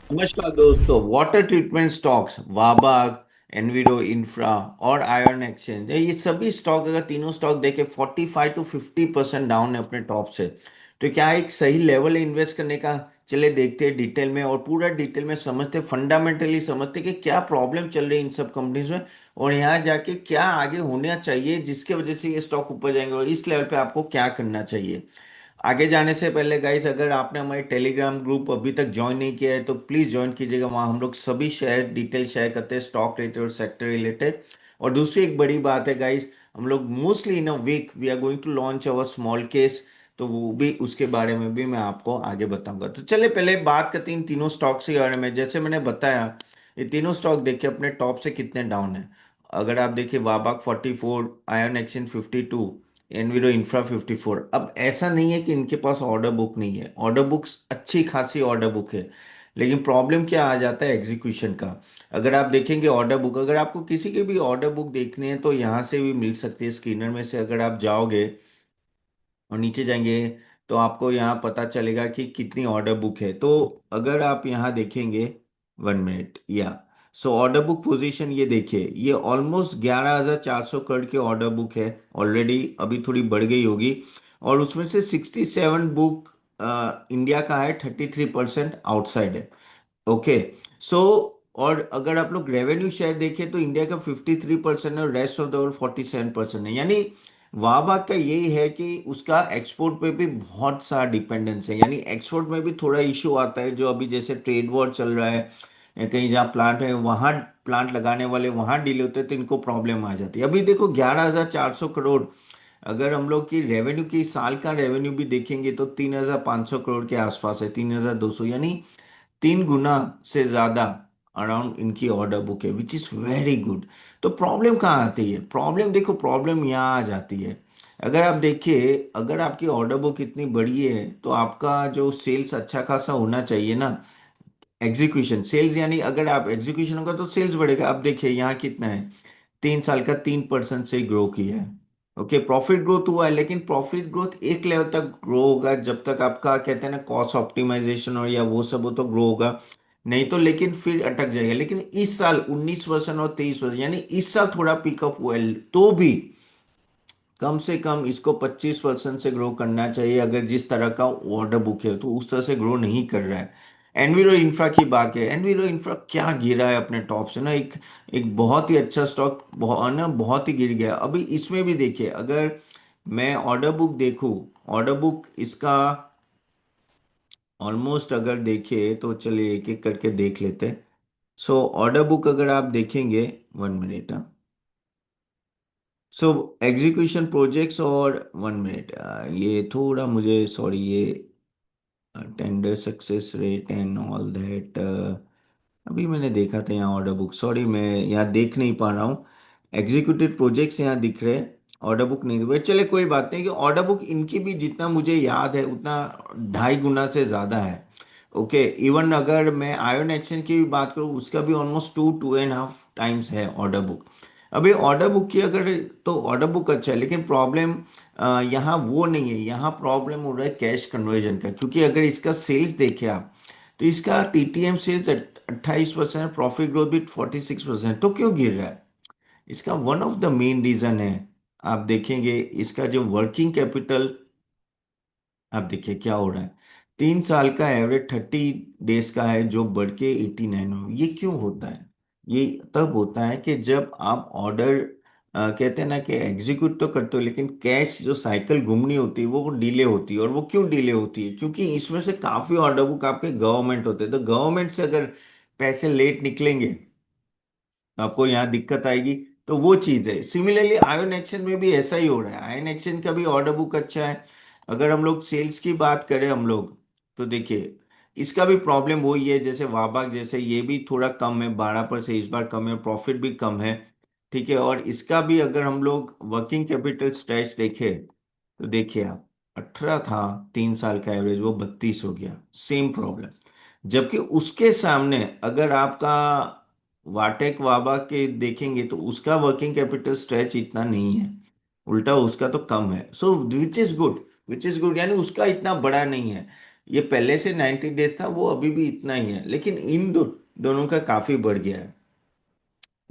नमस्कार दोस्तों। Water treatment stocks वाबाग, एनविरो infra और आयरन एक्सचेंज, ये सभी स्टॉक, अगर तीनों स्टॉक देखें 45 to 50% डाउन है अपने टॉप से। तो क्या एक सही लेवल है इन्वेस्ट करने का? चले देखते हैं डिटेल में और पूरा डिटेल में समझते, फंडामेंटली समझते कि क्या प्रॉब्लम चल रही है इन सब कंपनीज में और यहाँ जाके क्या आगे होना चाहिए जिसके वजह से ये स्टॉक ऊपर जाएंगे और इस लेवल पे आपको क्या करना चाहिए। आगे जाने से पहले गाइस, अगर आपने हमारे टेलीग्राम ग्रुप अभी तक ज्वाइन नहीं किया है तो प्लीज ज्वाइन कीजिएगा। वहाँ हम लोग सभी शेयर डिटेल शेयर करते हैं, स्टॉक रिलेटेड और सेक्टर रिलेटेड। और दूसरी एक बड़ी बात है गाइस, हम लोग mostly in a week we are going to launch our small case, तो वो भी उसके बारे में भी मैं आपको आगे बताऊंगा। तो चले पहले बात करते हैं इन तीनों स्टॉक्स के बारे में। जैसे मैंने बताया, ये तीनों स्टॉक देखिए अपने टॉप से कितने डाउन है। अगर आप देखिए, वाबाक 44, आयरन एक्सचेंज 52, एनवीरो इंफ्रा 54। अब ऐसा नहीं है कि इनके पास ऑर्डर बुक नहीं है, ऑर्डर बुक्स अच्छी खासी ऑर्डर बुक है, लेकिन प्रॉब्लम क्या आ जाता है एग्जीक्यूशन का। अगर आप देखेंगे ऑर्डर बुक, अगर आपको किसी की भी ऑर्डर बुक देखनी है तो यहाँ से भी मिल सकती है, स्क्रीनर में से अगर आप जाओगे और नीचे जाएंगे तो आपको यहाँ पता चलेगा कि कितनी ऑर्डर बुक है। तो अगर आप यहाँ देखेंगे, 1 मिनट या, सो ऑर्डर बुक पोजीशन ये देखिए, ये ऑलमोस्ट 11,400 करोड़ की ऑर्डर बुक है ऑलरेडी, अभी थोड़ी बढ़ गई होगी। और उसमें से 67 बुक इंडिया का है, 33% आउटसाइड है। ओके। सो और अगर आप लोग रेवेन्यू शेयर देखें तो इंडिया का 53% है और रेस्ट ऑफ द वर्ल्ड 47% है। यानी वाह बात का यही है कि उसका एक्सपोर्ट पे भी बहुत सा डिपेंडेंस है, यानी एक्सपोर्ट में भी थोड़ा इशू आता है, जो अभी जैसे ट्रेड वॉर चल रहा है या कहीं जहाँ प्लांट है वहाँ प्लांट लगाने वाले वहाँ डीले होते हैं तो इनको प्रॉब्लम आ जाती है। अभी देखो 11,400 करोड़, अगर हम लोग की रेवेन्यू की साल का रेवेन्यू भी देखेंगे तो 3,500 करोड़ के आसपास है, 3,200, यानी 3 गुना से ज्यादा अराउंड इनकी ऑर्डर बुक है, विच इज वेरी गुड। तो प्रॉब्लम कहाँ आती है? प्रॉब्लम देखो, प्रॉब्लम यहाँ आ जाती है। अगर आप देखिए, अगर आपकी ऑर्डर बुक इतनी बड़ी है तो आपका जो सेल्स अच्छा खासा होना चाहिए ना। एग्जीक्यूशन सेल्स, यानी अगर आप एग्जीक्यूशन होगा तो सेल्स बढ़ेगा। आप देखिए यहाँ कितना है, 3 साल का 3% से ग्रो किया है। ओके, प्रॉफिट ग्रोथ हुआ है, लेकिन प्रॉफिट ग्रोथ एक लेवल तक ग्रो होगा जब तक आपका कहते हैं ना कॉस्ट ऑप्टिमाइजेशन और या वो सब हो तो ग्रो होगा, नहीं तो लेकिन फिर अटक जाएगा। लेकिन इस साल 19% और 23%, यानी इस साल थोड़ा पिकअप हुआ है तो भी कम से कम इसको 25% से ग्रो करना चाहिए। अगर जिस तरह का ऑर्डर बुक है तो उस तरह से ग्रो नहीं कर रहा है। एनवीरो इंफ्रा की बात है, एनवीरो इंफ्रा क्या गिरा है अपने टॉप से ना, एक एक बहुत ही अच्छा स्टॉक ना बहुत ही गिर गया। अभी इसमें भी देखिए, अगर मैं ऑर्डर बुक देखूं, ऑर्डर बुक इसका ऑलमोस्ट अगर देखिए तो चलिए एक एक करके देख लेते हैं। सो ऑर्डर बुक अगर आप देखेंगे, 1 मिनट, सो एग्जीक्यूशन प्रोजेक्ट्स और 1 मिनट, ये थोड़ा मुझे सॉरी, ये tender success rate and all that, अभी मैंने देखा था यहाँ ऑर्डर बुक, सॉरी मैं यहाँ देख नहीं पा रहा हूँ। एग्जीक्यूटिव प्रोजेक्ट्स यहाँ दिख रहे हैं, ऑर्डर बुक नहीं दिख रहे। चले कोई बात नहीं, कि ऑर्डर बुक इनकी भी जितना मुझे याद है उतना 2.5 गुना से ज़्यादा है। ओके, इवन अगर मैं आयरन एक्सचेंज की भी बात करूँ उसका भी ऑलमोस्ट 2-2.5 टाइम्स है ऑर्डर बुक। अभी ऑर्डर बुक की अगर, तो ऑर्डर बुक अच्छा है, लेकिन प्रॉब्लम यहाँ वो नहीं है, यहाँ प्रॉब्लम हो रहा है कैश कन्वर्जन का। क्योंकि अगर इसका सेल्स देखें आप, तो इसका टीटीएम सेल्स 28%, प्रॉफिट ग्रोथ भी 46%, तो क्यों गिर रहा है? इसका one of the main reason है, आप देखेंगे इसका जो वर्किंग कैपिटल, आप देखिए क्या हो रहा है। 3 साल का एवरेज 30 डेज का है जो बढ़ के 89 हो, ये क्यों होता है? ये तब होता है कि जब आप ऑर्डर कहते हैं ना कि एग्जीक्यूट तो करते हो, लेकिन कैश जो साइकिल घूमनी होती है वो डिले होती है। और वो क्यों डिले होती है? क्योंकि इसमें से काफी ऑर्डर बुक आपके गवर्नमेंट होते हैं, तो गवर्नमेंट से अगर पैसे लेट निकलेंगे आपको यहाँ दिक्कत आएगी। तो वो चीज है। सिमिलरली आयन एक्शन में भी ऐसा ही हो रहा है, आयन एक्शन का भी ऑर्डर बुक अच्छा है। अगर हम लोग सेल्स की बात करें हम लोग, तो देखिए इसका भी प्रॉब्लम वही है जैसे वाबाक जैसे, ये भी थोड़ा कम है, 12 पर से इस बार कम है, प्रॉफिट भी कम है। ठीक है, और इसका भी अगर हम लोग वर्किंग कैपिटल स्ट्रेच देखें तो देखिए आप, 18 था 3 साल का एवरेज, वो 32 हो गया, सेम प्रॉब्लम। जबकि उसके सामने अगर आपका वाटेक वाबा के देखेंगे तो उसका वर्किंग कैपिटल स्ट्रेच इतना नहीं है, उल्टा उसका तो कम है। So which is good, which is good, यानी उसका इतना बड़ा नहीं है। ये पहले से 90 डेज था, वो अभी भी इतना ही है, लेकिन इन दोनों का काफी बढ़ गया है।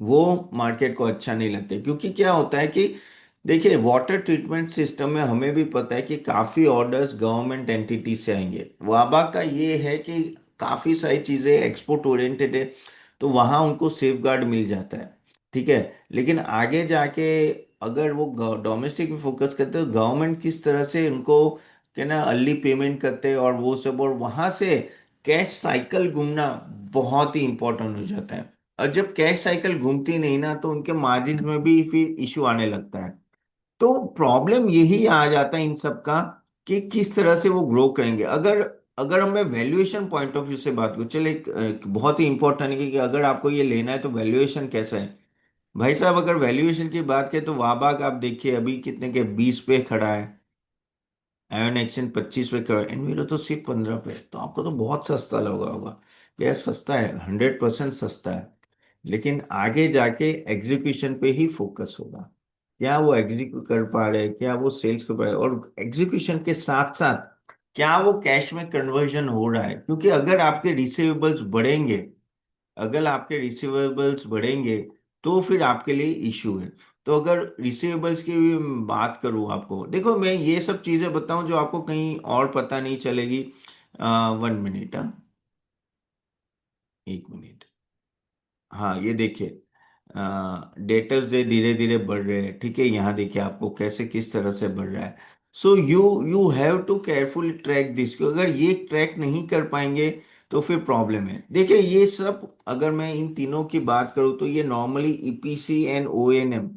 वो मार्केट को अच्छा नहीं लगता, क्योंकि क्या होता है कि देखिए, वाटर ट्रीटमेंट सिस्टम में हमें भी पता है कि काफी ऑर्डर्स गवर्नमेंट एंटिटी से आएंगे। वाबा का ये है कि काफी सारी चीजें एक्सपोर्ट ओरिएंटेड है, तो वहां उनको सेफ गार्ड मिल जाता है। ठीक है। लेकिन आगे जाके अगर वो डोमेस्टिक में फोकस करते हैं, तो गवर्नमेंट किस तरह से उनको क्या ना अर्ली पेमेंट करते हैं और वो सब, और वहां से कैश साइकिल घूमना बहुत ही इंपॉर्टेंट हो जाता है। और जब कैश साइकिल घूमती नहीं ना, तो उनके मार्जिन में भी फिर इशू आने लगता है। तो प्रॉब्लम यही आ जाता है इन सब का, कि किस तरह से वो ग्रो करेंगे। अगर अगर हमें वैल्यूएशन पॉइंट ऑफ व्यू से बात करूं, चले एक बहुत ही इंपॉर्टेंट है कि अगर आपको ये लेना है तो वैल्यूएशन कैसा है। भाई साहब, अगर वैल्यूएशन की बात करें तो वाबाक आप देखिए अभी कितने के 20 पे खड़ा है, आयन एक्सचेंज 25 पे खड़ा है, एनवीरो तो सिर्फ 15 पे, तो आपको तो बहुत सस्ता लगा होगा। यह सस्ता है, 100% सस्ता है। लेकिन आगे जाके एग्जीक्यूशन पे ही फोकस होगा। क्या वो एग्जीक्यूट कर पा रहे हैं, क्या वो सेल्स कर पा रहे हैं, और एग्जीक्यूशन के साथ साथ क्या वो कैश में कन्वर्जन हो रहा है। क्योंकि अगर आपके रिसीवेबल्स बढ़ेंगे, अगर आपके रिसीवेबल्स बढ़ेंगे, तो फिर आपके लिए इश्यू है। तो अगर रिसीवेबल्स की भी बात करूं, आपको देखो मैं ये सब चीजें बताऊं जो आपको कहीं और पता नहीं चलेगी। 1 मिनट, हाँ, 1 मिनट। हाँ, ये देखिए, डेटर्स डे धीरे धीरे बढ़ रहे हैं। ठीक है, यहाँ देखिए आपको कैसे किस तरह से बढ़ रहा है। So you you have to carefully track this, अगर ये ट्रैक नहीं कर पाएंगे तो फिर प्रॉब्लम है। देखिए ये सब, अगर मैं इन तीनों की बात करूँ तो ये normally EPC and O&M,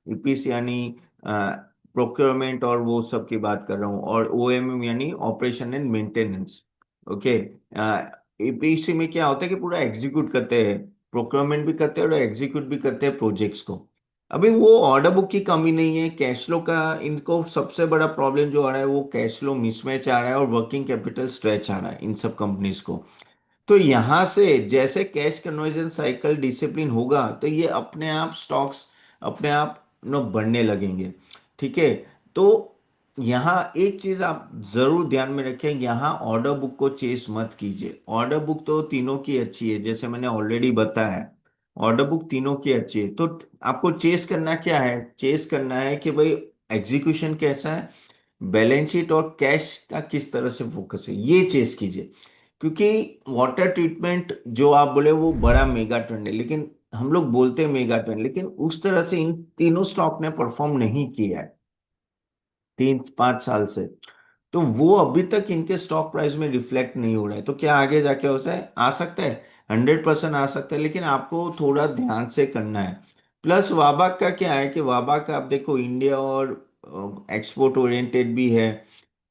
EPC यानी प्रोक्योरमेंट और वो सब की बात कर रहा हूँ, और ओएमएम यानी operation and maintenance. Okay. EPC में क्या होता है कि पूरा एग्जीक्यूट करते हैं, प्रोक्योरमेंट भी करते हैं और एग्जीक्यूट भी करते हैं प्रोजेक्ट्स को। अभी वो ऑर्डर बुक की कमी नहीं है, कैश फ्लो का इनको सबसे बड़ा प्रॉब्लम जो आ रहा है वो कैश फ्लो मिसमैच आ रहा है और वर्किंग कैपिटल स्ट्रेच आ रहा है इन सब कंपनीज को। तो यहां से जैसे कैश कन्वर्जन साइकिल डिसिप्लिन होगा, तो ये अपने आप स्टॉक्स अपने आप बढ़ने लगेंगे। ठीक है। तो यहाँ एक चीज आप जरूर ध्यान में रखें, यहाँ ऑर्डर बुक को चेस मत कीजिए। ऑर्डर बुक तो तीनों की अच्छी है, जैसे मैंने ऑलरेडी बताया है, ऑर्डर बुक तीनों की अच्छी है। तो आपको चेस करना क्या है, चेस करना है कि भाई एग्जीक्यूशन कैसा है, बैलेंस शीट और कैश का किस तरह से फोकस है, ये चेस कीजिए। क्योंकि वाटर ट्रीटमेंट जो आप बोले वो बड़ा मेगा ट्रेंड है, लेकिन हम लोग बोलते हैं मेगा ट्रेंड, लेकिन उस तरह से इन तीनों स्टॉक ने परफॉर्म नहीं किया है 3-5 साल से। तो वो अभी तक इनके स्टॉक प्राइस में रिफ्लेक्ट नहीं हो रहा है। तो क्या आगे जाके हो सकता है, आ सकता है, 100% आ सकता है, लेकिन आपको थोड़ा ध्यान से करना है। प्लस वाबाक का क्या है कि वाबाक आप देखो इंडिया और एक्सपोर्ट ओरिएंटेड भी है,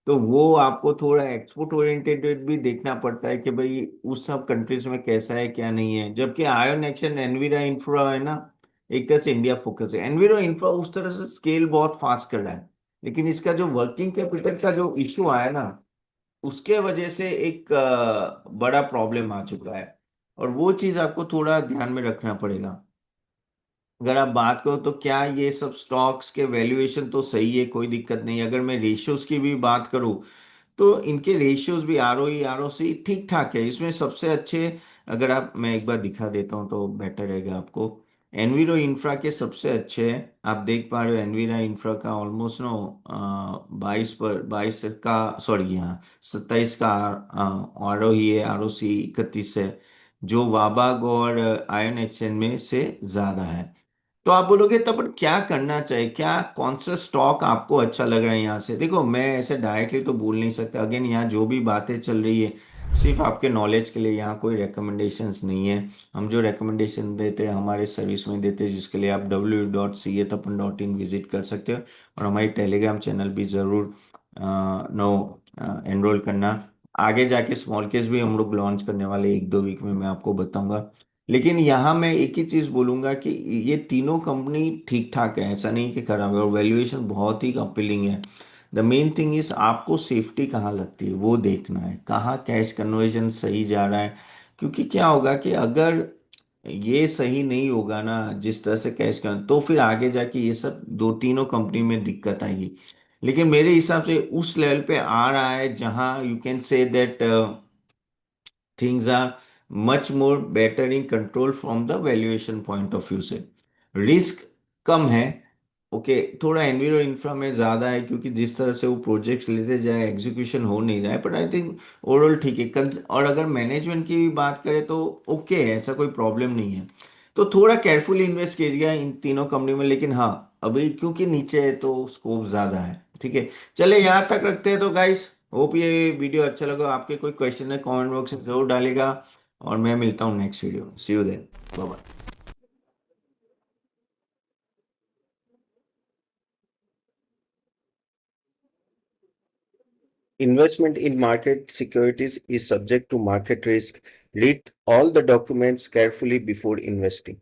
तो वो आपको थोड़ा एक्सपोर्ट ओरिएंटेड भी देखना पड़ता है कि भाई उस सब कंट्रीज में कैसा है क्या नहीं है। जबकि आयन एक्शन एनवीरा इंफ्रा है ना, एक तरह से इंडिया फोकस है। एनवीरा इंफ्रा उस तरह से स्केल बहुत फास्ट कर रहा है, लेकिन इसका जो वर्किंग कैपिटल का जो इशू आया ना, उसके वजह से एक बड़ा प्रॉब्लम आ चुका है, और वो चीज आपको थोड़ा ध्यान में रखना पड़ेगा। अगर आप बात करो तो क्या ये सब स्टॉक्स के वैल्यूएशन तो सही है, कोई दिक्कत नहीं है। अगर मैं रेशियोज की भी बात करूं, तो इनके रेशियोज भी आरओई आरओसी ठीक ठाक है। इसमें सबसे अच्छे, अगर आप, मैं एक बार दिखा देता हूं तो बेटर रहेगा आपको। एनवीरो इंफ्रा के सबसे अच्छे हैं, आप देख पा रहे हो एनवीरा इंफ्रा का ऑलमोस्ट नो 22 का, सॉरी यहाँ 27 का आरओई है, आरओसी 31 है, जो वाबाग और आयन एक्सचेंज में से ज्यादा है। तो आप बोलोगे तब पर क्या करना चाहिए, क्या कौन सा स्टॉक आपको अच्छा लग रहा है। यहाँ से देखो, मैं ऐसे डायरेक्टली तो बोल नहीं सकता, अगेन यहाँ जो भी बातें चल रही है सिर्फ आपके नॉलेज के लिए, यहाँ कोई recommendations नहीं है। हम जो रिकमेंडेशन देते हैं हमारे सर्विस में देते हैं, जिसके लिए आप www.catapan.in विजिट कर सकते हो। और हमारी टेलीग्राम चैनल भी ज़रूर नो एनरोल करना। आगे जाके स्मॉल केस भी हम लोग लॉन्च करने वाले 1-2 वीक में, मैं आपको बताऊंगा। लेकिन यहाँ मैं एक ही चीज बोलूंगा कि ये तीनों कंपनी ठीक ठाक है, ऐसा नहीं कि खराब है, और वैल्यूएशन बहुत ही अपीलिंग है। द मेन थिंग इज आपको सेफ्टी कहाँ लगती है वो देखना है, कहाँ कैश कन्वर्जन सही जा रहा है। क्योंकि क्या होगा कि अगर ये सही नहीं होगा ना, जिस तरह से कैश का, तो फिर आगे जाके ये सब दो तीनों कंपनी में दिक्कत आएगी। लेकिन मेरे हिसाब से उस लेवल पे आ रहा है जहां you can say that things are much more better in control from the valuation point of view से रिस्क कम है। ओके थोड़ा एनविरो इंफ्रा में ज़्यादा है क्योंकि जिस तरह से वो प्रोजेक्ट्स लेते जाए एग्जीक्यूशन हो नहीं रहा है, बट आई थिंक ओवरऑल ठीक है। और अगर मैनेजमेंट की भी बात करें तो ओके है, ऐसा कोई प्रॉब्लम नहीं है। तो थोड़ा केयरफुली इन्वेस्ट कीजिएगा इन तीनों कंपनी में, लेकिन हाँ अभी क्योंकि नीचे है तो स्कोप ज़्यादा है। ठीक है, चले यहाँ तक रखते हैं। तो गाइस होप ये वीडियो अच्छा लगा। आपके कोई क्वेश्चन है कमेंट बॉक्स में जरूर डालेगा, और मैं मिलता हूँ next video. See you then, bye bye. Investment in market securities is subject to market risk. Read all the documents carefully before investing.